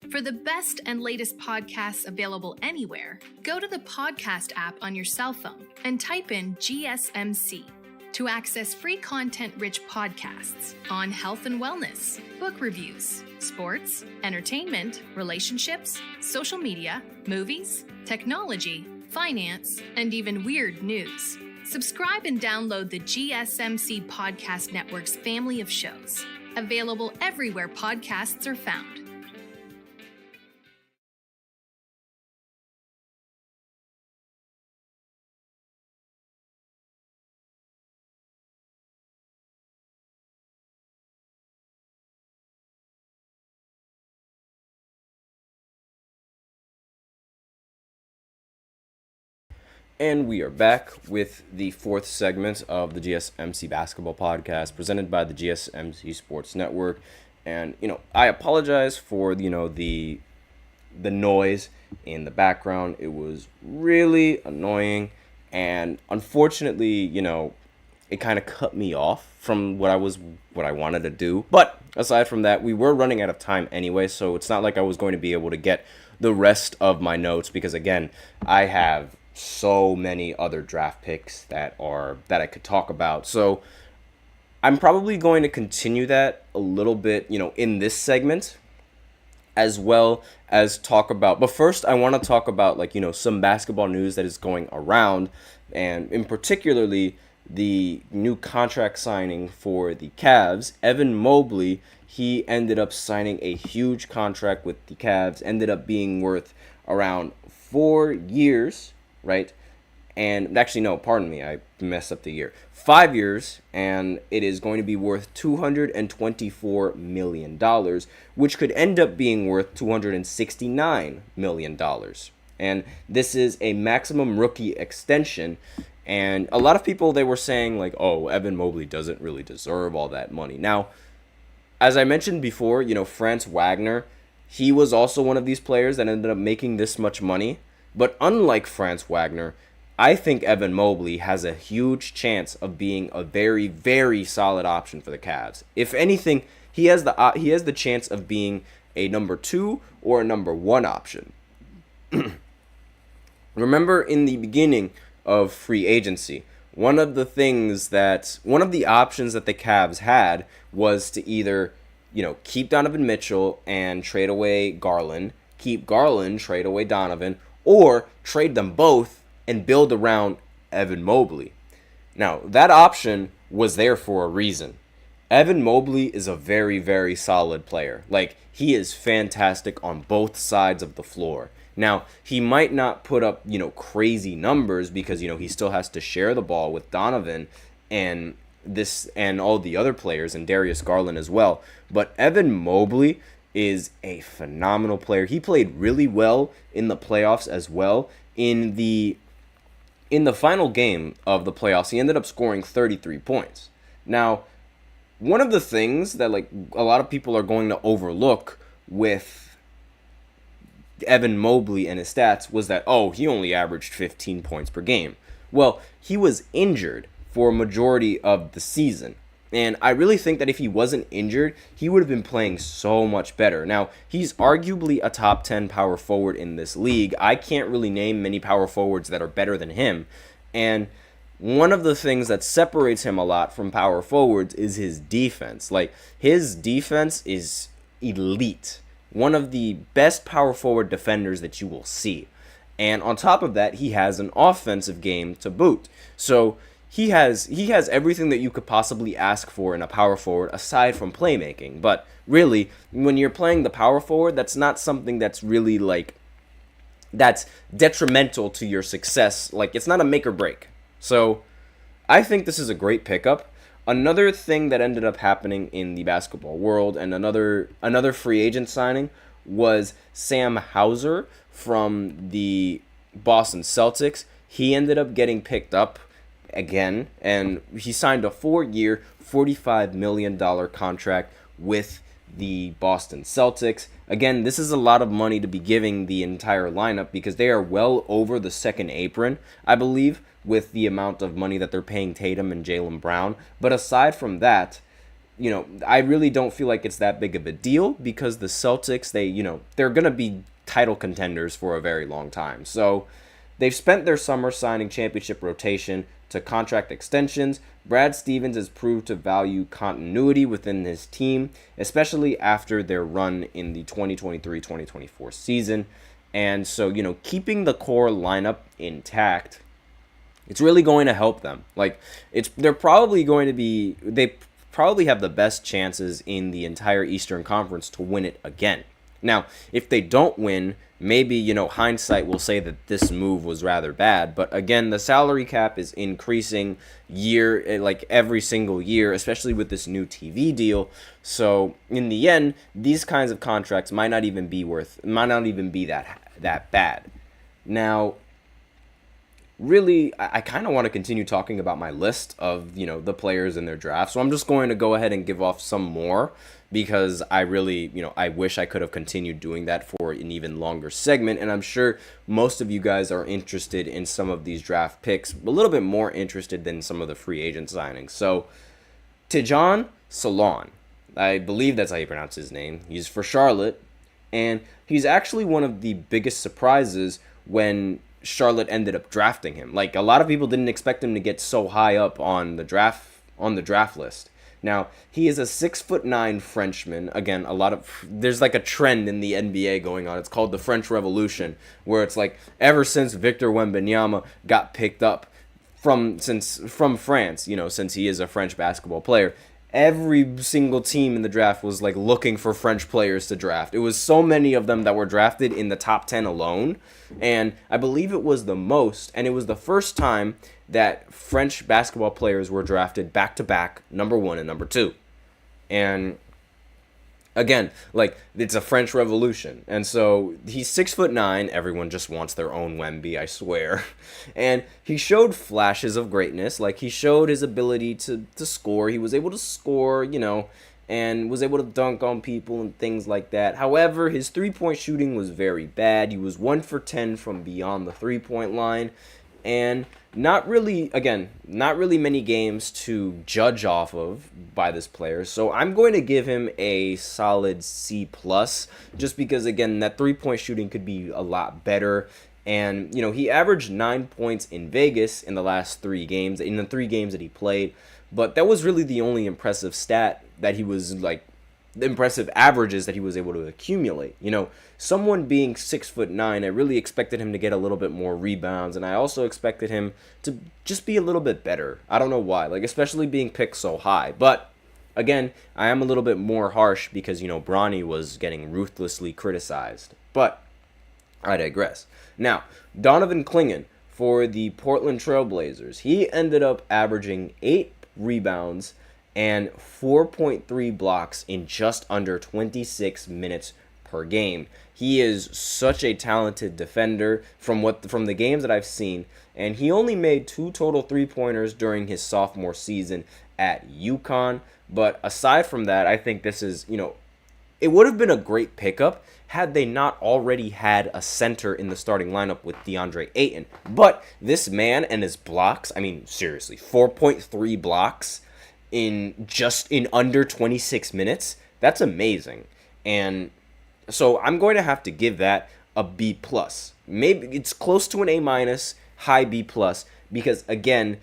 For the best and latest podcasts available anywhere, go to the podcast app on your cell phone and type in GSMC. to access free content-rich podcasts on health and wellness, book reviews, sports, entertainment, relationships, social media, movies, technology, finance, and even weird news. Subscribe and download the GSMC Podcast Network's family of shows, available everywhere podcasts are found. And we are back with the fourth segment of the GSMC Basketball Podcast presented by the GSMC Sports Network. And, I apologize for, the noise in the background. It was really annoying. And unfortunately, it kind of cut me off from what I wanted to do. But aside from that, we were running out of time anyway, so it's not like I was going to be able to get the rest of my notes because, again, I have so many other draft picks that I could talk about. So I'm probably going to continue that a little bit, in this segment, as well as talk about, but first I want to talk about some basketball news that is going around, and in particularly the new contract signing for the Cavs. Evan Mobley, he ended up signing a huge contract with the Cavs, ended up being worth around 4 years, right? And actually, no, pardon me, I messed up the year. 5 years, and it is going to be worth $224 million, which could end up being worth $269 million. And this is a maximum rookie extension. And a lot of people, they were saying, Evan Mobley doesn't really deserve all that money. Now, as I mentioned before, Franz Wagner, he was also one of these players that ended up making this much money. But unlike Franz Wagner, I think Evan Mobley has a huge chance of being a very, very solid option for the Cavs. If anything, he has the chance of being a number 2 or a number 1 option. Remember in the beginning of free agency, one of the options that the Cavs had was to either, keep Donovan Mitchell and trade away Garland, keep Garland, trade away Donovan, or trade them both and build around Evan Mobley. Now, that option was there for a reason. Evan Mobley is a very, very solid player. He is fantastic on both sides of the floor. Now, he might not put up, crazy numbers because, he still has to share the ball with Donovan and all the other players and Darius Garland as well. But Evan Mobley is a phenomenal player. He played really well in the playoffs as well. In the final game of the playoffs, he ended up scoring 33 points. Now, one of the things that a lot of people are going to overlook with Evan Mobley and his stats was that, he only averaged 15 points per game. Well, he was injured for a majority of the season. And I really think that if he wasn't injured, he would have been playing so much better. Now, he's arguably a top 10 power forward in this league. I can't really name many power forwards that are better than him. And one of the things that separates him a lot from power forwards is his defense. His defense is elite. One of the best power forward defenders that you will see. And on top of that, he has an offensive game to boot. So he has everything that you could possibly ask for in a power forward aside from playmaking. But really, when you're playing the power forward, that's not something that's really that's detrimental to your success. It's not a make or break. So I think this is a great pickup. Another thing that ended up happening in the basketball world, and another free agent signing, was Sam Hauser from the Boston Celtics. He ended up getting picked up again, and he signed a 4-year, $45 million contract with the Boston Celtics. Again, this is a lot of money to be giving the entire lineup because they are well over the second apron, I believe, with the amount of money that they're paying Tatum and Jaylen Brown. But aside from that, I really don't feel like it's that big of a deal because the Celtics, they're going to be title contenders for a very long time. So they've spent their summer signing championship rotation. to contract extensions, Brad Stevens has proved to value continuity within his team, especially after their run in the 2023-2024 season. And so, keeping the core lineup intact, it's really going to help them. They probably have the best chances in the entire Eastern Conference to win it again. Now, if they don't win, maybe, hindsight will say that this move was rather bad. But again, the salary cap is increasing every single year, especially with this new TV deal. So in the end, these kinds of contracts might not even be that bad. Now, really, I kind of want to continue talking about my list of, the players in their draft. So I'm just going to go ahead and give off some more because I really, I wish I could have continued doing that for an even longer segment. And I'm sure most of you guys are interested in some of these draft picks, a little bit more interested than some of the free agent signings. So Tijan Salon, I believe that's how you pronounce his name. He's for Charlotte, and he's actually one of the biggest surprises when Charlotte ended up drafting him. A lot of people didn't expect him to get so high up on the draft list. Now, he is a 6'9" Frenchman. Again, there's a trend in the NBA going on. It's called the French Revolution, where it's ever since Victor Wembanyama got picked up from France, since he is a French basketball player, every single team in the draft was looking for French players to draft. It was so many of them that were drafted in the top 10 alone, and I believe it was the most, and it was the first time that French basketball players were drafted back-to-back, number 1 and number 2. And again, it's a French Revolution. And so he's 6'9". Everyone just wants their own Wemby, I swear. And he showed flashes of greatness. He showed his ability to score. He was able to score, and was able to dunk on people and things like that. However, his three-point shooting was very bad. He was 1 for 10 from beyond the three-point line. And not really many games to judge off of by this player. So I'm going to give him a solid C+, just because, again, that three-point shooting could be a lot better. And, he averaged 9 points in Vegas in the last 3 games, in the 3 games that he played. But that was really the only impressive stat that he was, the impressive averages that he was able to accumulate. Someone being 6'9", I really expected him to get a little bit more rebounds, and I also expected him to just be a little bit better. I don't know why, especially being picked so high. But again, I am a little bit more harsh because, Bronny was getting ruthlessly criticized. But I digress. Now, Donovan Clingan for the Portland Trailblazers. He ended up averaging 8 rebounds and 4.3 blocks in just under 26 minutes per game. He is such a talented defender from the games that I've seen, and he only made 2 total 3-pointers during his sophomore season at UConn. But aside from that, I think this is, it would have been a great pickup had they not already had a center in the starting lineup with DeAndre Ayton. But this man and his blocks, seriously, 4.3 blocks in under 26 minutes, that's amazing. And so I'm going to have to give that a B+. Maybe it's close to an A-, high B+, because again,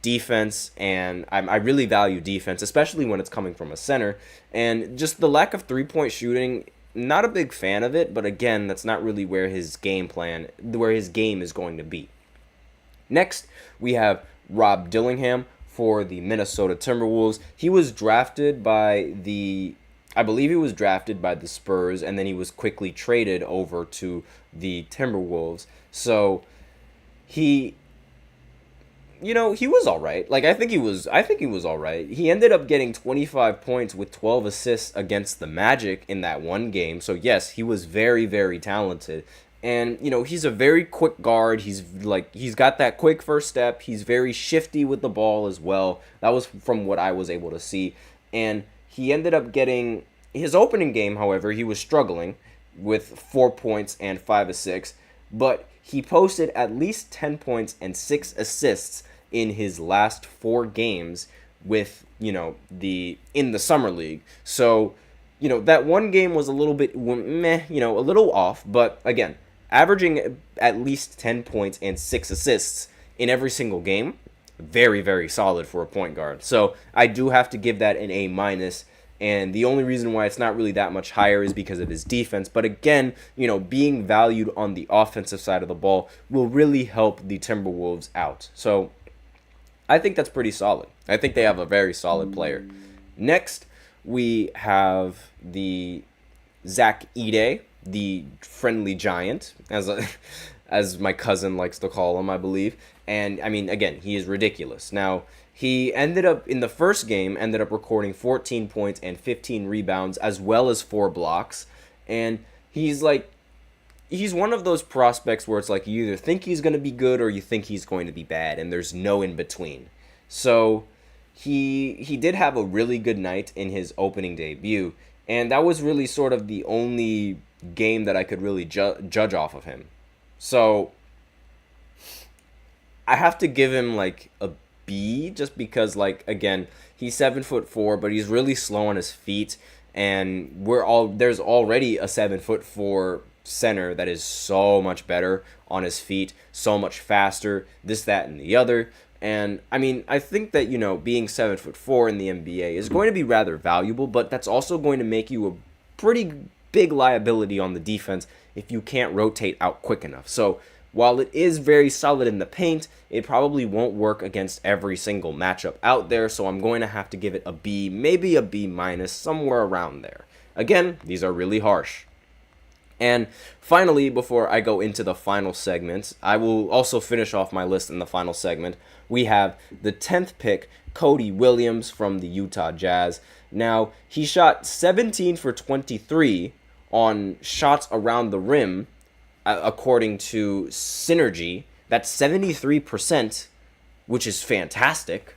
defense, and I really value defense, especially when it's coming from a center, and just the lack of three-point shooting, not a big fan of it, but again, that's not really where his game is going to be. Next, we have Rob Dillingham for the Minnesota Timberwolves. He was drafted by I believe he was drafted by the Spurs, and then he was quickly traded over to the Timberwolves. So he was all right. I think he was all right. He ended up getting 25 points with 12 assists against the Magic in that one game. So yes, he was very, very talented. And, he's a very quick guard. He's got that quick first step. He's very shifty with the ball as well. That was from what I was able to see. And he ended up getting his opening game, however, he was struggling with 4 points and 5 assists, but he posted at least 10 points and 6 assists in his last 4 games with, in the summer league. So, that one game was a little bit meh, a little off, but again, averaging at least 10 points and 6 assists in every single game, very, very solid for a point guard. So I do have to give that an A minus. And the only reason why it's not really that much higher is because of his defense. But again, being valued on the offensive side of the ball will really help the Timberwolves out. So I think that's pretty solid. I think they have a very solid player. Next, we have the Zach Edey, the friendly giant, as my cousin likes to call him, I believe. And, I mean, again, he is ridiculous. Now, he ended up, in the first game, recording 14 points and 15 rebounds, as well as 4 blocks. And he's one of those prospects where it's like you either think he's going to be good or you think he's going to be bad, and there's no in between. So he did have a really good night in his opening debut, and that was really sort of the only game that I could really judge off of him. So I have to give him like a B, just because, like, again, he's 7'4", but he's really slow on his feet, and there's already a 7'4" center that is so much better on his feet, so much faster, this, that, and the other. And I mean, I think that, being 7'4" in the NBA is going to be rather valuable, but that's also going to make you a pretty big liability on the defense if you can't rotate out quick enough. So while it is very solid in the paint, it probably won't work against every single matchup out there, so I'm going to have to give it a B, maybe a B minus, somewhere around there. Again, these are really harsh. And finally, before I go into the final segment, I will also finish off my list in the final segment. We have the 10th pick, Cody Williams from the Utah Jazz. Now, he shot 17 for 23 on shots around the rim, according to Synergy. That's 73%, which is fantastic.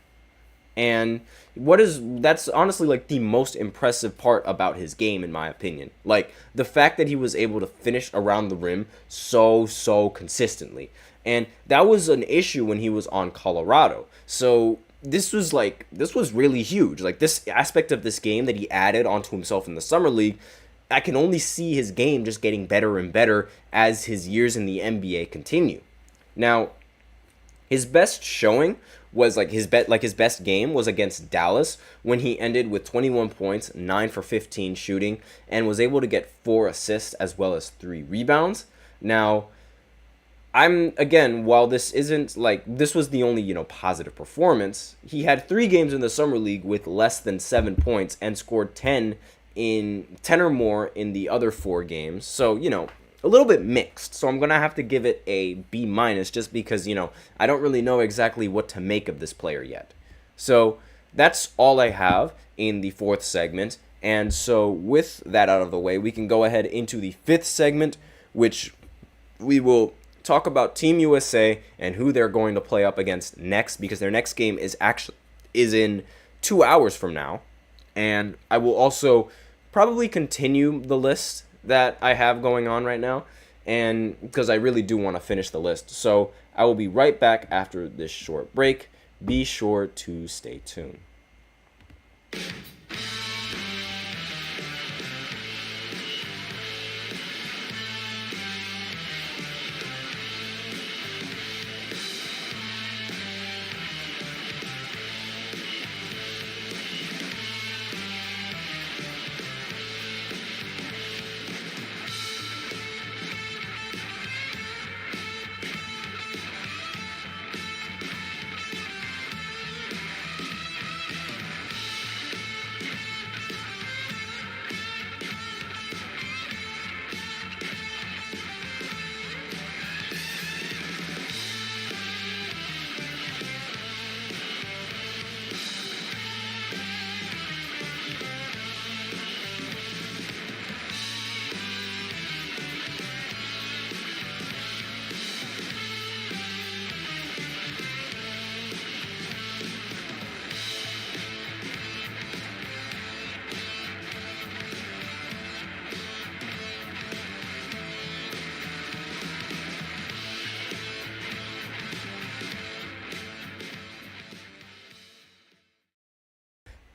And that's honestly like the most impressive part about his game, in my opinion. Like, the fact that he was able to finish around the rim so consistently. And that was an issue when he was on Colorado. So this was really huge. Like, this aspect of this game that he added onto himself in the summer league, I can only see his game just getting better and better as his years in the NBA continue. Now, his best showing was his best game was against Dallas, when he ended with 21 points, 9 for 15 shooting, and was able to get 4 assists as well as 3 rebounds. Now, while this was the only, positive performance, he had 3 games in the summer league with less than 7 points and scored 10 or more in the other 4 games. So, a little bit mixed. So I'm going to have to give it a B minus, just because, I don't really know exactly what to make of this player yet. So that's all I have in the 4th segment. And so with that out of the way, we can go ahead into the 5th segment, which we will talk about Team USA and who they're going to play up against next, because their next game is in 2 hours from now. And I will also probably continue the list that I have going on right now, and because I really do want to finish the list. So I will be right back after this short break. Be sure to stay tuned.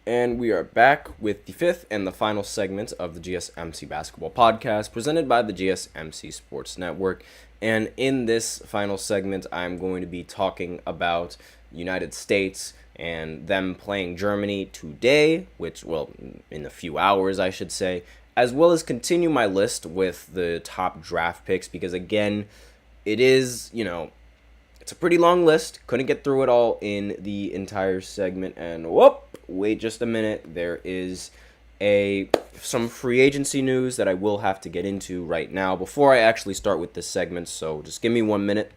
And we are back with the fifth and the final segment of the GSMC Basketball Podcast presented by the GSMC Sports Network. And in this final segment, I'm going to be talking about the United States and them playing Germany today, which, well, in a few hours, I should say, as well as continue my list with the top draft picks because, again, it is, it's a pretty long list. Couldn't get through it all in the entire segment. And wait just a minute. There is some free agency news that I will have to get into right now before I actually start with this segment. So just give me 1 minute.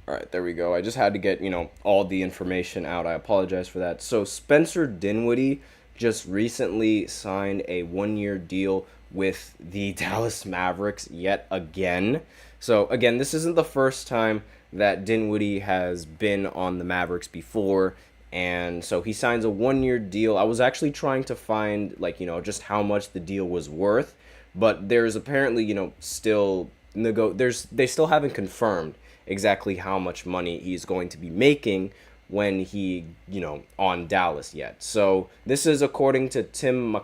All right, there we go. I just had to get, all the information out. I apologize for that. So Spencer Dinwiddie just recently signed a 1-year deal with the Dallas Mavericks yet again. So, again, this isn't the first time that Dinwiddie has been on the Mavericks before. And so he signs a 1-year deal. I was actually trying to find, just how much the deal was worth. But there's apparently, they still haven't confirmed exactly how much money he's going to be making when he, on Dallas yet. So this is according to Tim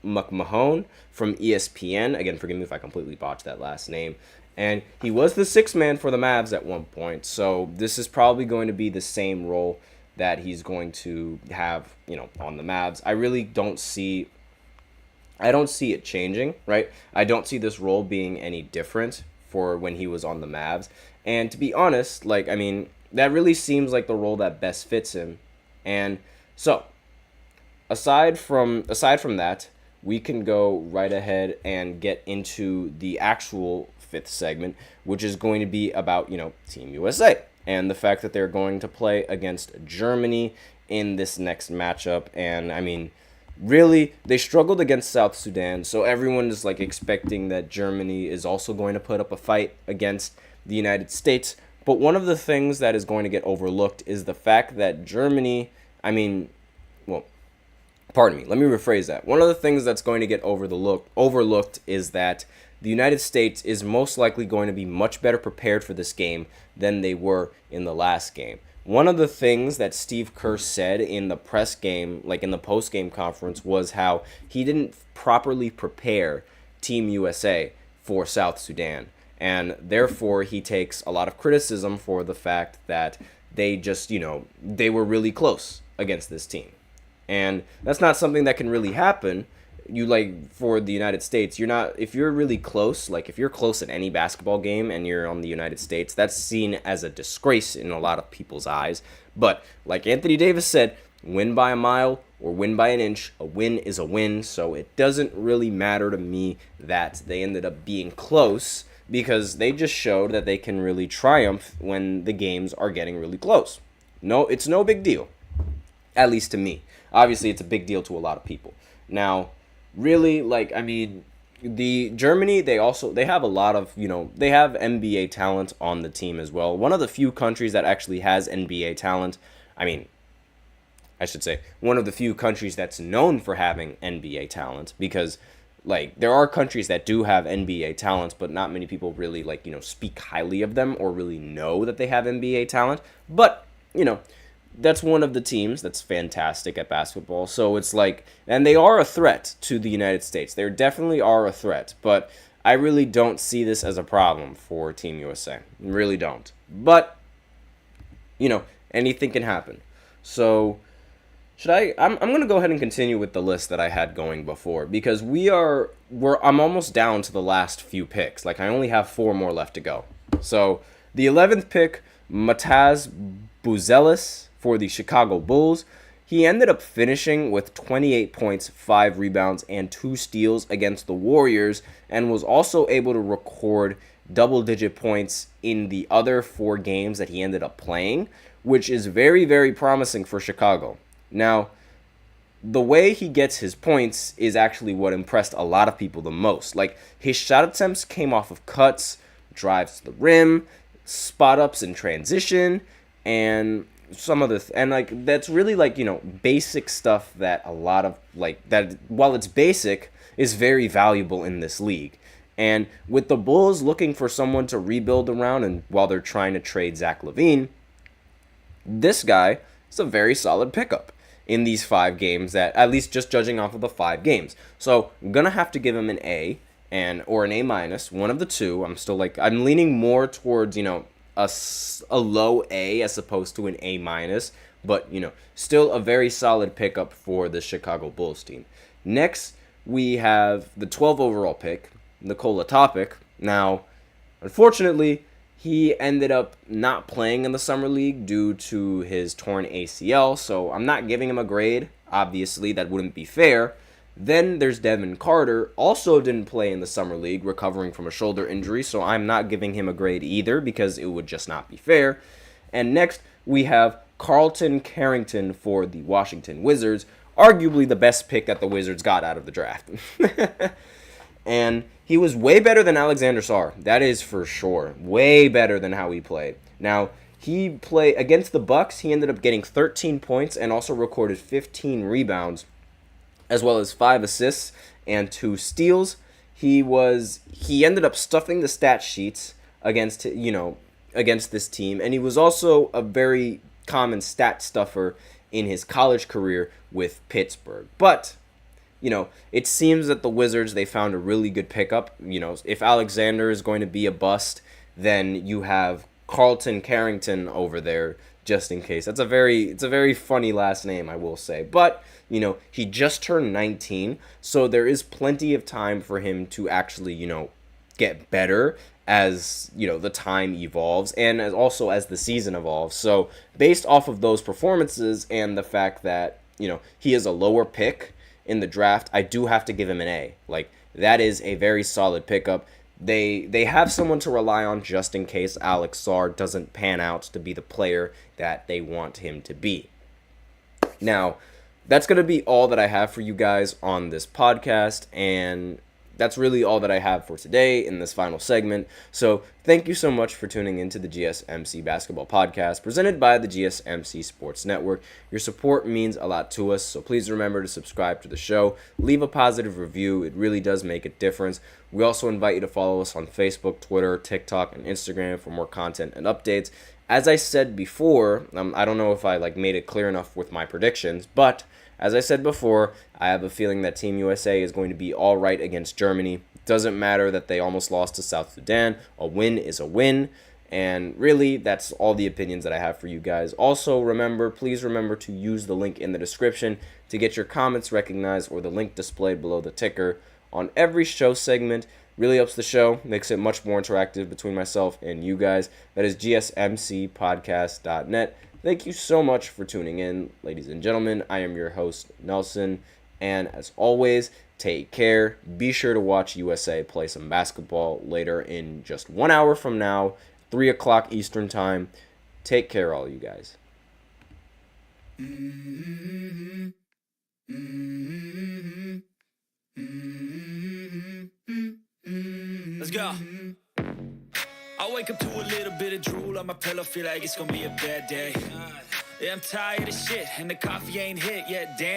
McMahon from ESPN. Again, forgive me if I completely botched that last name. And he was the sixth man for the Mavs at one point. So this is probably going to be the same role that he's going to have, on the Mavs. I don't see it changing, right? I don't see this role being any different for when he was on the Mavs. And to be honest, that really seems like the role that best fits him. And so, aside from that, we can go right ahead and get into the actual fifth segment, which is going to be about, Team USA and the fact that they're going to play against Germany in this next matchup. And really, they struggled against South Sudan, so everyone is expecting that Germany is also going to put up a fight against the United States. But one of the things that is going to get overlooked is the fact that Germany, let me rephrase that. One of the things that's going to get overlooked is that the United States is most likely going to be much better prepared for this game than they were in the last game. One of the things that Steve Kerr said in the press game, in the post-game conference, was how he didn't properly prepare Team USA for South Sudan. And therefore, he takes a lot of criticism for the fact that they just, they were really close against this team. And that's not something that can really happen. For the United States, if you're really close, if you're close at any basketball game and you're on the United States, that's seen as a disgrace in a lot of people's eyes. But like Anthony Davis said, win by a mile or win by an inch, a win is a win. So it doesn't really matter to me that they ended up being close, because they just showed that they can really triumph when the games are getting really close. No, it's no big deal, at least to me. Obviously, it's a big deal to a lot of people. Now, really, the Germany, they have a lot of, they have NBA talent on the team as well. One of the few countries that actually has NBA talent, I should say, one of the few countries that's known for having NBA talent, because there are countries that do have NBA talent, but not many people really, speak highly of them or really know that they have NBA talent. But, that's one of the teams that's fantastic at basketball. So it's and they are a threat to the United States. They definitely are a threat. But I really don't see this as a problem for Team USA. Really don't. But, anything can happen. So I'm going to go ahead and continue with the list that I had going before, because I'm almost down to the last few picks. I only have 4 more left to go. So the 11th pick, Mataz Buzelis for the Chicago Bulls. He ended up finishing with 28 points, 5 rebounds, and 2 steals against the Warriors, and was also able to record double-digit points in the other 4 games that he ended up playing, which is very, very promising for Chicago. Now, the way he gets his points is actually what impressed a lot of people the most. Like, his shot attempts came off of cuts, drives to the rim, spot-ups in transition, and some other and like that's really like, basic stuff that a lot of that, while it's basic, is very valuable in this league. And with the Bulls looking for someone to rebuild around, and while they're trying to trade Zach LaVine, this guy is a very solid pickup in these 5 games, that at least just judging off of the 5 games. So I'm gonna have to give him an A or an A-, one of the two. I'm leaning more towards, a low A as opposed to an A-, but, still a very solid pickup for the Chicago Bulls team. Next, we have the 12 overall pick, Nikola Topic. Now, unfortunately, he ended up not playing in the Summer League due to his torn ACL, so I'm not giving him a grade. Obviously, that wouldn't be fair. Then there's Devin Carter, also didn't play in the Summer League, recovering from a shoulder injury, so I'm not giving him a grade either because it would just not be fair. And next, we have Carlton Carrington for the Washington Wizards, arguably the best pick that the Wizards got out of the draft. And he was way better than Alexander Sarr. That is for sure. Way better than how he played. Now, he played against the Bucks. He ended up getting 13 points and also recorded 15 rebounds, as well as 5 assists and 2 steals. He ended up stuffing the stat sheets against this team, and he was also a very common stat stuffer in his college career with Pittsburgh. But it seems that the Wizards, they found a really good pickup. If Alexander is going to be a bust, then you have Carlton Carrington over there just in case. It's a very funny last name, I will say. But, he just turned 19, so there is plenty of time for him to actually, get better as, the time evolves and as the season evolves. So, based off of those performances and the fact that, he is a lower pick in the draft, I do have to give him an A. That is a very solid pickup. They have someone to rely on just in case Alex Sarr doesn't pan out to be the player that they want him to be. Now, that's going to be all that I have for you guys on this podcast, and that's really all that I have for today in this final segment. So thank you so much for tuning into the GSMC Basketball Podcast presented by the GSMC Sports Network. Your support means a lot to us, so please remember to subscribe to the show. Leave a positive review. It really does make a difference. We also invite you to follow us on Facebook, Twitter, TikTok, and Instagram for more content and updates. As I said before, I don't know if I made it clear enough with my predictions, but as I said before, I have a feeling that Team USA is going to be all right against Germany. It doesn't matter that they almost lost to South Sudan. A win is a win. And really, that's all the opinions that I have for you guys. Also, please remember to use the link in the description to get your comments recognized, or the link displayed below the ticker on every show segment. Really helps the show, makes it much more interactive between myself and you guys. That is GSMCPodcast.net. Thank you so much for tuning in, ladies and gentlemen. I am your host, Nelson, and as always, take care. Be sure to watch USA play some basketball later in just 1 hour from now, 3 o'clock Eastern Time. Take care, all you guys. Let's go. I wake up to a little bit of drool on my pillow, feel like it's gonna be a bad day. Yeah, I'm tired of shit, and the coffee ain't hit yet, damn.